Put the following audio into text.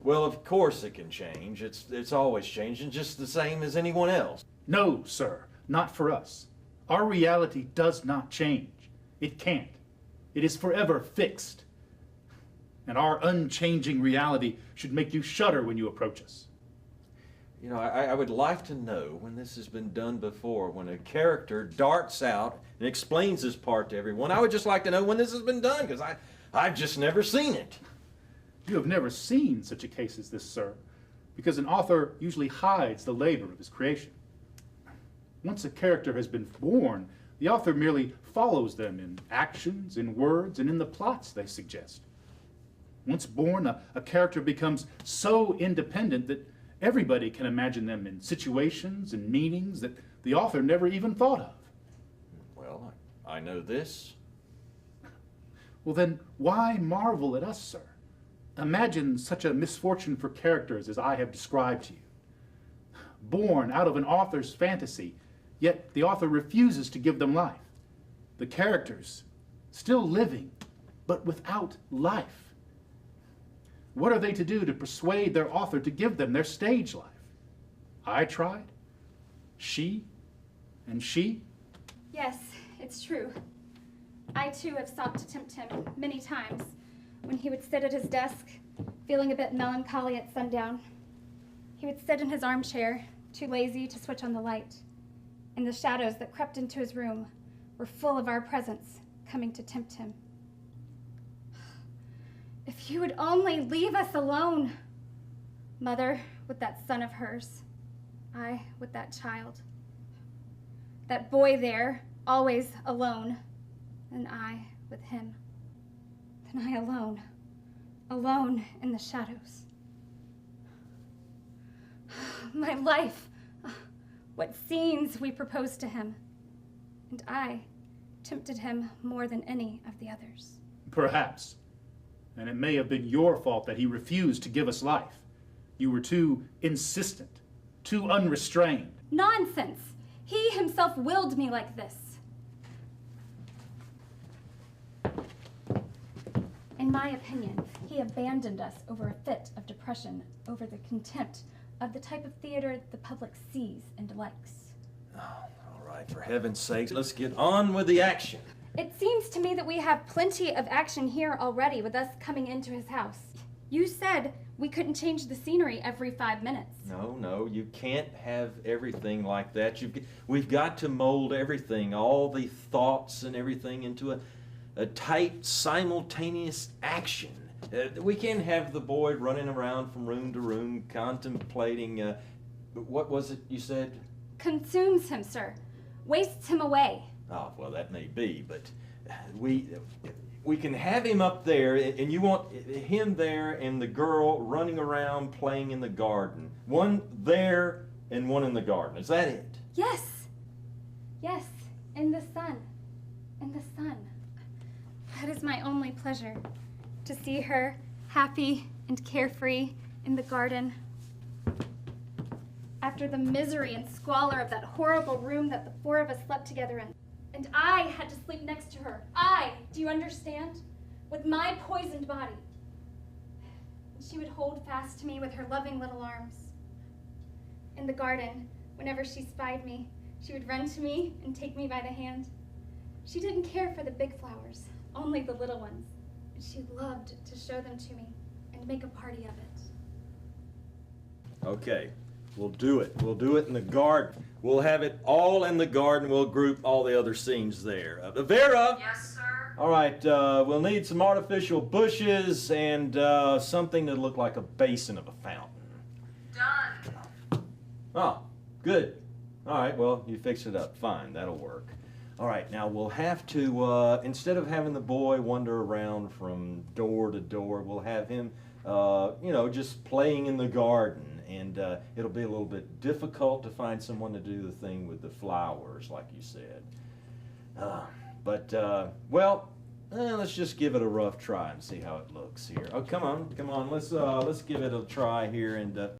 Well, of course it can change. It's always changing, just the same as anyone else. No, sir, not for us. Our reality does not change. It can't. It is forever fixed. And our unchanging reality should make you shudder when you approach us. You know, I would like to know when this has been done before, when a character darts out and explains this part to everyone. I would just like to know when this has been done, because I've just never seen it. You have never seen such a case as this, sir, because an author usually hides the labor of his creation. Once a character has been born, the author merely follows them in actions, in words, and in the plots they suggest. Once born, a character becomes so independent that everybody can imagine them in situations and meanings that the author never even thought of. Well, I know this. Well, then why marvel at us, sir? Imagine such a misfortune for characters as I have described to you. Born out of an author's fantasy, yet the author refuses to give them life. The characters, still living, but without life. What are they to do to persuade their author to give them their stage life? I tried. She. And she. Yes, it's true. I too have sought to tempt him many times when he would sit at his desk, feeling a bit melancholy at sundown. He would sit in his armchair, too lazy to switch on the light, and the shadows that crept into his room were full of our presence coming to tempt him. If you would only leave us alone. Mother with that son of hers, I with that child. That boy there, always alone, and I with him. And I alone, alone in the shadows. My life, what scenes we proposed to him. And I tempted him more than any of the others. Perhaps. And it may have been your fault that he refused to give us life. You were too insistent, too unrestrained. Nonsense! He himself willed me like this. In my opinion, he abandoned us over a fit of depression, over the contempt of the type of theater the public sees and likes. Oh, all right, for heaven's sake, let's get on with the action. It seems to me that we have plenty of action here already with us coming into his house. You said we couldn't change the scenery every 5 minutes. No, you can't have everything like that. We've got to mold everything, all the thoughts and everything into a tight, simultaneous action. We can't have the boy running around from room to room contemplating, what was it you said? Consumes him, sir. Wastes him away. Oh, well, that may be, but we can have him up there, and you want him there and the girl running around playing in the garden. One there and one in the garden. Is that it? Yes. Yes, in the sun. In the sun. That is my only pleasure, to see her happy and carefree in the garden. After the misery and squalor of that horrible room that the four of us slept together in. And I had to sleep next to her. Do you understand? With my poisoned body. And she would hold fast to me with her loving little arms. In the garden, whenever she spied me, she would run to me and take me by the hand. She didn't care for the big flowers, only the little ones. And she loved to show them to me and make a party of it. Okay, we'll do it. We'll do it in the garden. We'll have it all in the garden. We'll group all the other scenes there. Vera! Yes, sir? All right, we'll need some artificial bushes and something that look like a basin of a fountain. Done. Oh, good. All right, well, you fix it up. Fine, that'll work. All right, now we'll have to, instead of having the boy wander around from door to door, we'll have him, just playing in the garden. And it'll be a little bit difficult to find someone to do the thing with the flowers, like you said. Let's just give it a rough try and see how it looks here. Oh, come on, let's give it a try here. And